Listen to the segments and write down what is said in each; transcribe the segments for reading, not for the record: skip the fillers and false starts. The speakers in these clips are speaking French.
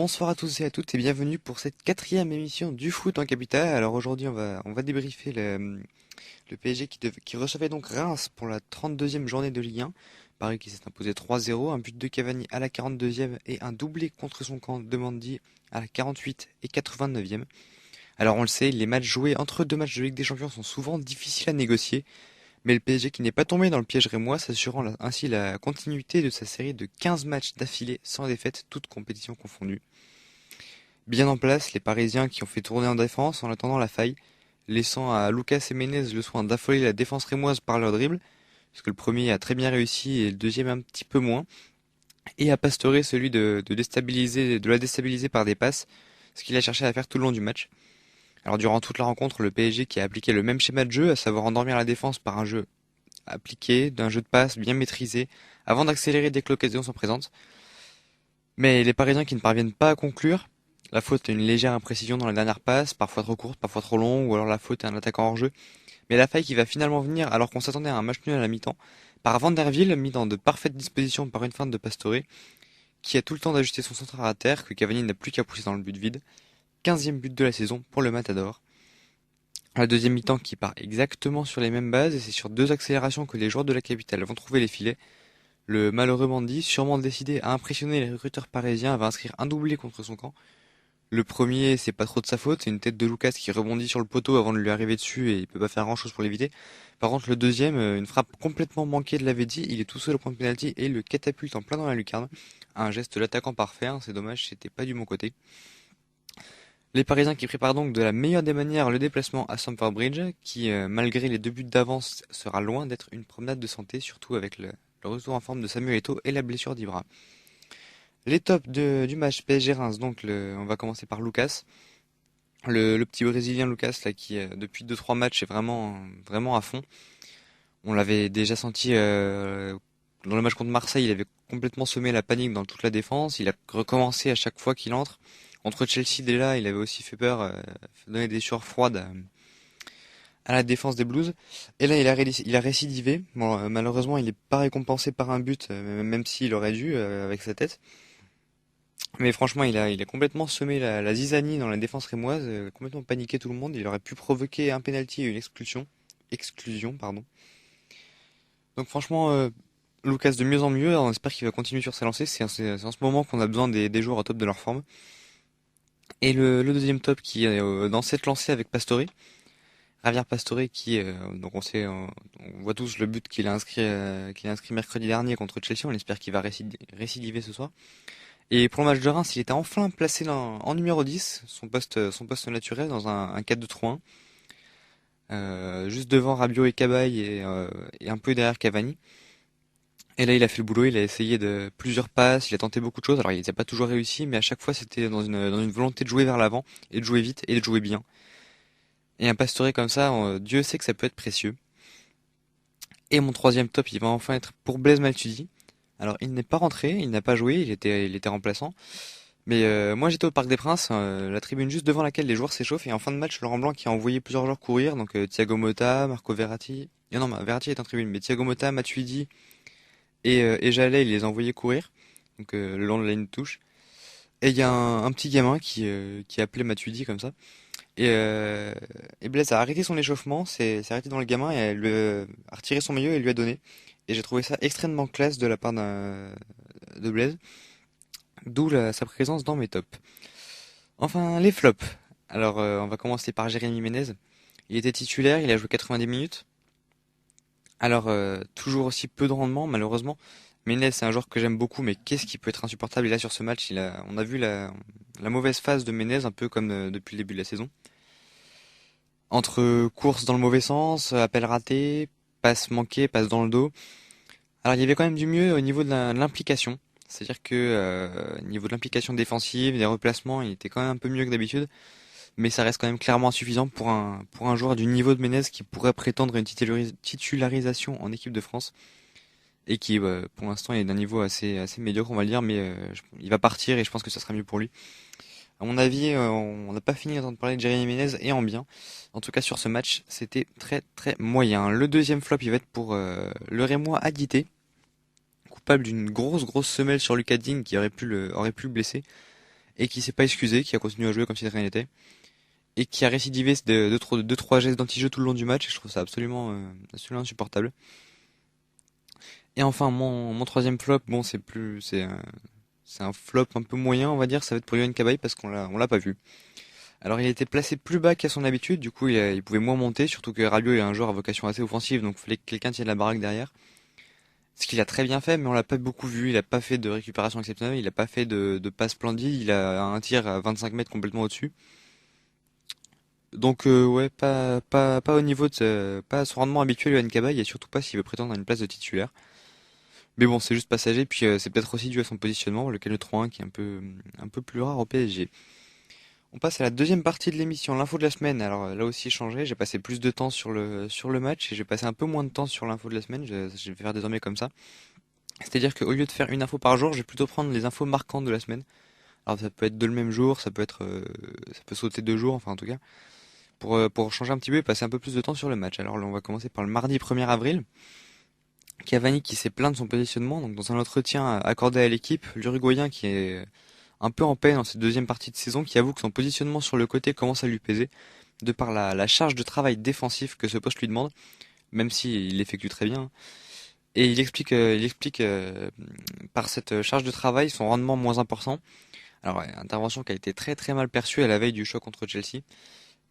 Bonsoir à tous et à toutes et bienvenue pour cette quatrième émission du foot en capitale. Alors aujourd'hui on va débriefer le PSG qui recevait donc Reims pour la 32e journée de Ligue 1. Paris qui s'est imposé 3-0, un but de Cavani à la 42e et un doublé contre son camp de Mendy à la 48 et 89e. Alors on le sait, les matchs joués entre deux matchs de Ligue des Champions sont souvent difficiles à négocier, mais le PSG qui n'est pas tombé dans le piège rémois, s'assurant ainsi la continuité de sa série de 15 matchs d'affilée sans défaite, toutes compétitions confondues. Bien en place, les Parisiens qui ont fait tourner en défense en attendant la faille, laissant à Lucas et Menez le soin d'affoler la défense rémoise par leur dribble, puisque le premier a très bien réussi et le deuxième un petit peu moins, et à Pastore celui de la déstabiliser par des passes, ce qu'il a cherché à faire tout le long du match. Alors durant toute la rencontre, le PSG qui a appliqué le même schéma de jeu, à savoir endormir la défense par un jeu appliqué, d'un jeu de passe bien maîtrisé, avant d'accélérer dès que l'occasion s'en présente. Mais les Parisiens qui ne parviennent pas à conclure, la faute est une légère imprécision dans la dernière passe, parfois trop courte, parfois trop longue, ou alors la faute est un attaquant hors jeu. Mais la faille qui va finalement venir alors qu'on s'attendait à un match nul à la mi-temps, par Van der Ville, mis dans de parfaites dispositions par une feinte de Pastore, qui a tout le temps d'ajuster son centre à terre, que Cavani n'a plus qu'à pousser dans le but vide. 15e but de la saison pour le Matador. La deuxième mi-temps qui part exactement sur les mêmes bases, et c'est sur deux accélérations que les joueurs de la capitale vont trouver les filets. Le malheureux Mandy, sûrement décidé à impressionner les recruteurs parisiens, va inscrire un doublé contre son camp. Le premier, c'est pas trop de sa faute, c'est une tête de Lucas qui rebondit sur le poteau avant de lui arriver dessus et il peut pas faire grand chose pour l'éviter. Par contre, le deuxième, une frappe complètement manquée de Lavezzi, il est tout seul au point de pénalty et le catapulte en plein dans la lucarne. Un geste de l'attaquant parfait, hein, c'est dommage, c'était pas du bon côté. Les Parisiens qui préparent donc de la meilleure des manières le déplacement à Stamford Bridge, qui, malgré les deux buts d'avance, sera loin d'être une promenade de santé, surtout avec le retour en forme de Samuel Eto'o et la blessure d'Ibra. Les tops du match PSG Reims, donc on va commencer par Lucas. Le petit Brésilien Lucas là qui depuis deux trois matchs est vraiment à fond. On l'avait déjà senti dans le match contre Marseille, il avait complètement semé la panique dans toute la défense. Il a recommencé à chaque fois qu'il entre. Contre Chelsea déjà, il avait aussi fait peur, donné des sueurs froides à la défense des Blues. Et là, il a récidivé. Bon, malheureusement, il n'est pas récompensé par un but, même s'il aurait dû avec sa tête. Mais franchement, il a complètement semé la zizanie dans la défense rémoise, complètement paniqué tout le monde. Il aurait pu provoquer un penalty et une exclusion, pardon. Donc franchement, Lucas de mieux en mieux. On espère qu'il va continuer sur sa lancée. C'est en ce moment qu'on a besoin des joueurs au top de leur forme. Et le deuxième top qui est dans cette lancée avec Pastore, Javier Pastore qui, donc on voit tous le but qu'il a inscrit mercredi dernier contre Chelsea. On espère qu'il va récidiver ce soir. Et pour le match de Reims, il était enfin placé en numéro 10, son poste naturel, dans un 4-2-3-1, juste devant Rabiot et Cabaye et un peu derrière Cavani. Et là, il a fait le boulot, il a essayé de plusieurs passes, il a tenté beaucoup de choses. Alors, il n'a pas toujours réussi, mais à chaque fois, c'était dans une volonté de jouer vers l'avant, et de jouer vite, et de jouer bien. Et un Pastore comme ça, Dieu sait que ça peut être précieux. Et mon troisième top, il va enfin être pour Blaise Matuidi. Alors, il n'est pas rentré, il n'a pas joué, il était remplaçant. Mais moi j'étais au Parc des Princes, la tribune juste devant laquelle les joueurs s'échauffent et en fin de match Laurent Blanc qui a envoyé plusieurs joueurs courir, donc Thiago Motta, Marco Verratti, non Verratti est en tribune, mais Thiago Motta, Matuidi et Jallet il les a envoyés courir, donc le long de la ligne de touche. Et il y a un petit gamin qui appelait Matuidi comme ça. Et Blaise a arrêté son échauffement, s'est arrêté dans le gamin et a retiré son maillot et lui a donné. Et j'ai trouvé ça extrêmement classe de la part de Blaise, d'où sa présence dans mes tops. Enfin, les flops. Alors, on va commencer par Jérémy Ménez. Il était titulaire, il a joué 90 minutes. Alors, toujours aussi peu de rendement, malheureusement. Ménez, c'est un joueur que j'aime beaucoup, mais qu'est-ce qui peut être insupportable? Et là, sur ce match, on a vu la mauvaise phase de Ménez, un peu comme depuis le début de la saison. Entre courses dans le mauvais sens, appels ratés, passes manquées, passes dans le dos. Alors, il y avait quand même du mieux au niveau de de l'implication. C'est-à-dire que, au niveau de l'implication défensive, des replacements, il était quand même un peu mieux que d'habitude. Mais ça reste quand même clairement insuffisant pour un joueur du niveau de Menez qui pourrait prétendre à une titularisation en équipe de France et qui pour l'instant est d'un niveau assez médiocre on va le dire, mais il va partir et je pense que ça sera mieux pour lui. À mon avis, on n'a pas fini d'entendre parler de Jérémy Menez et en bien. En tout cas sur ce match, c'était très moyen. Le deuxième flop, il va être pour le Rémois Adité, coupable d'une grosse semelle sur Lucas Digne qui aurait pu le blesser. et qui s'est pas excusé, qui a continué à jouer comme si de rien n'était, et qui a récidivé de 2-3 gestes d'anti-jeu tout le long du match, et je trouve ça absolument insupportable. Et enfin, mon troisième flop, bon, c'est un flop un peu moyen, on va dire, ça va être pour Yohan Cabaye parce on l'a pas vu. Alors, il était placé plus bas qu'à son habitude, du coup, il pouvait moins monter, surtout que Rabiot est un joueur à vocation assez offensive, donc il fallait que quelqu'un tienne la baraque derrière. Ce qu'il a très bien fait, mais on l'a pas beaucoup vu, il a pas fait de récupération exceptionnelle, il a pas fait de passe splendide, il a un tir à 25 mètres complètement au-dessus. Donc, ouais, pas au niveau pas à son rendement habituel, Yohan Cabaye, et surtout pas s'il veut prétendre à une place de titulaire. Mais bon, c'est juste passager, puis c'est peut-être aussi dû à son positionnement, lequel le 3-1 qui est un peu plus rare au PSG. On passe à la deuxième partie de l'émission, l'info de la semaine. Alors là aussi changé, j'ai passé plus de temps sur le match et j'ai passé un peu moins de temps sur l'info de la semaine, je vais faire désormais comme ça. C'est-à-dire qu'au lieu de faire une info par jour, je vais plutôt prendre les infos marquantes de la semaine. Alors ça peut être de le même jour, ça peut sauter 2 jours, enfin en tout cas, pour changer un petit peu et passer un peu plus de temps sur le match. Alors là, on va commencer par le mardi 1er avril. Cavani qui s'est plaint de son positionnement, donc dans un entretien accordé à l'équipe, l'Uruguayen qui est un peu en peine dans cette deuxième partie de saison, qui avoue que son positionnement sur le côté commence à lui peser, de par la charge de travail défensif que ce poste lui demande, même s'il l'effectue très bien. Et il explique par cette charge de travail son rendement moins important. Alors, ouais, intervention qui a été très très mal perçue à la veille du choc contre Chelsea.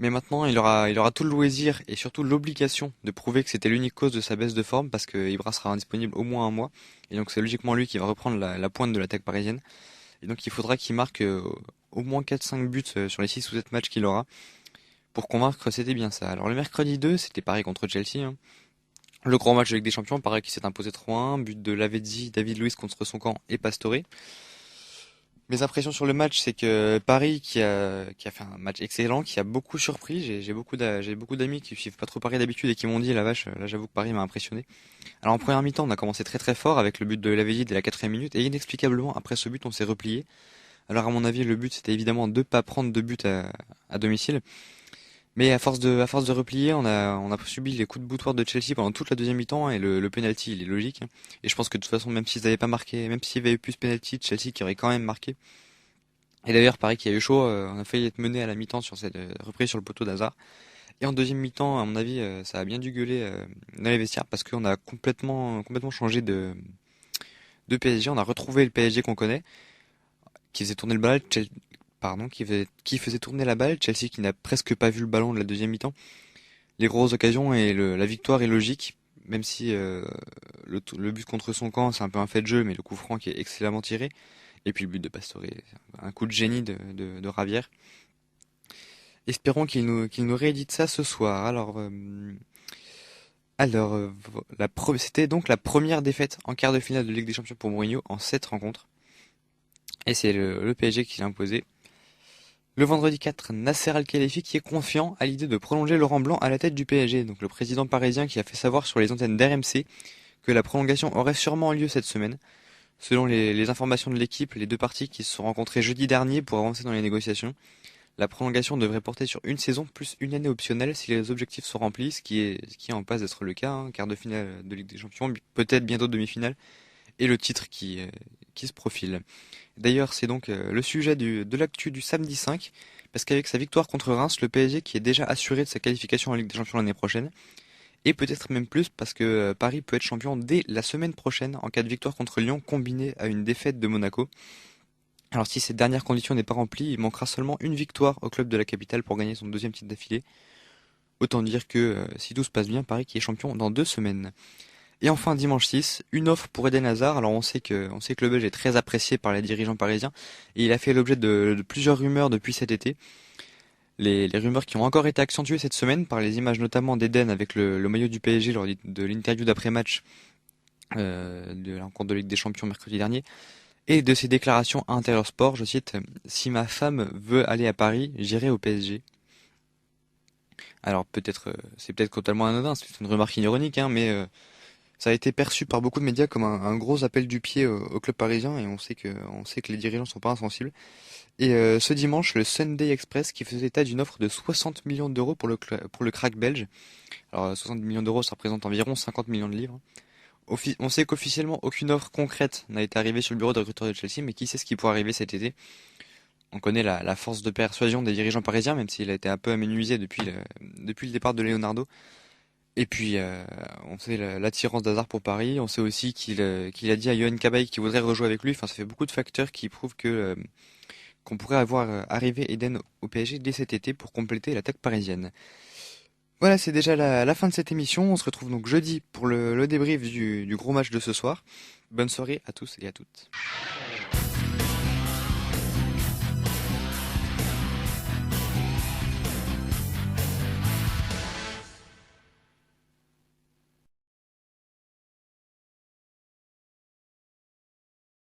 Mais maintenant, il aura tout le loisir et surtout l'obligation de prouver que c'était l'unique cause de sa baisse de forme parce que Ibra sera indisponible au moins un mois. Et donc c'est logiquement lui qui va reprendre la pointe de l'attaque parisienne. Et donc il faudra qu'il marque au moins 4-5 buts sur les 6 ou 7 matchs qu'il aura pour convaincre que c'était bien ça. Alors le mercredi 2, c'était pareil contre Chelsea, hein. Le grand match de Ligue des Champions, pareil qui s'est imposé 3-1, but de Lavezzi, David Luiz contre son camp et Pastore. Mes impressions sur le match, c'est que Paris, qui a fait un match excellent, qui a beaucoup surpris. J'ai beaucoup d'amis qui suivent pas trop Paris d'habitude et qui m'ont dit, la vache, là j'avoue que Paris m'a impressionné. Alors en première mi-temps, on a commencé très très fort avec le but de Lavezzi dès la 4e minute et inexplicablement, après ce but, on s'est replié. Alors à mon avis, le but c'était évidemment de pas prendre de but à domicile. Mais à force de replier, on a subi les coups de boutoir de Chelsea pendant toute la deuxième mi-temps et le penalty, il est logique. Et je pense que de toute façon, même s'ils n'avaient pas marqué, même s'il y avait eu plus de penalty, Chelsea qui aurait quand même marqué. Et d'ailleurs, pareil qu'il y a eu chaud, on a failli être mené à la mi-temps sur cette reprise sur le poteau d'Hazard. Et en deuxième mi-temps, à mon avis, ça a bien dû gueuler dans les vestiaires parce qu'on a complètement changé de PSG. On a retrouvé le PSG qu'on connaît, qui faisait tourner le ballon, pardon, qui faisait tourner la balle, Chelsea qui n'a presque pas vu le ballon de la deuxième mi-temps. Les grosses occasions et la victoire est logique, même si le but contre son camp, c'est un peu un fait de jeu, mais le coup franc qui est excellemment tiré. Et puis le but de Pastore, c'est un coup de génie de Ravière. Espérons qu'il nous réédite ça ce soir. Alors, c'était donc la première défaite en quart de finale de Ligue des Champions pour Mourinho en 7 rencontres. Et c'est le PSG qui l'a imposé. Le vendredi 4, Nasser Al-Khelaifi qui est confiant à l'idée de prolonger Laurent Blanc à la tête du PSG. Donc le président parisien qui a fait savoir sur les antennes d'RMC que la prolongation aurait sûrement lieu cette semaine. Selon les informations de l'équipe, les deux parties qui se sont rencontrées jeudi dernier pour avancer dans les négociations, la prolongation devrait porter sur une saison plus une année optionnelle si les objectifs sont remplis, ce qui est en passe d'être le cas, hein, quart de finale de Ligue des Champions, peut-être bientôt demi-finale, et le titre qui se profile. D'ailleurs, c'est donc le sujet de l'actu du samedi 5, parce qu'avec sa victoire contre Reims, le PSG qui est déjà assuré de sa qualification en Ligue des Champions l'année prochaine, et peut-être même plus parce que Paris peut être champion dès la semaine prochaine en cas de victoire contre Lyon combinée à une défaite de Monaco. Alors si cette dernière condition n'est pas remplie, il manquera seulement une victoire au club de la capitale pour gagner son deuxième titre d'affilée. Autant dire que si tout se passe bien, Paris qui est champion dans 2 semaines. Et enfin dimanche 6, une offre pour Eden Hazard. Alors on sait que le Belge est très apprécié par les dirigeants parisiens et il a fait l'objet de plusieurs rumeurs depuis cet été. Les rumeurs qui ont encore été accentuées cette semaine par les images notamment d'Eden avec le maillot du PSG lors de l'interview d'après-match de la rencontre de Ligue des Champions mercredi dernier et de ses déclarations à Intérieur Sport, je cite: Si ma femme veut aller à Paris, j'irai au PSG. Alors c'est peut-être totalement anodin, c'est une remarque ironique, hein, mais ça a été perçu par beaucoup de médias comme un gros appel du pied au club parisien et on sait que les dirigeants sont pas insensibles. Et ce dimanche, le Sunday Express qui faisait état d'une offre de 60 millions d'euros pour le crack belge. Alors 60 millions d'euros, ça représente environ 50 millions de livres. On sait qu'officiellement aucune offre concrète n'a été arrivée sur le bureau de recruteur de Chelsea, mais qui sait ce qui pourrait arriver cet été. On connaît la force de persuasion des dirigeants parisiens, même s'il a été un peu amenuisé depuis le départ de Leonardo. Et puis, on sait l'attirance d'Hazard pour Paris. On sait aussi qu'il a dit à Yoann Cabaye qu'il voudrait rejouer avec lui. Enfin, ça fait beaucoup de facteurs qui prouvent qu'on pourrait avoir arrivé Eden au PSG dès cet été pour compléter l'attaque parisienne. Voilà, c'est déjà la fin de cette émission. On se retrouve donc jeudi pour le débrief du gros match de ce soir. Bonne soirée à tous et à toutes.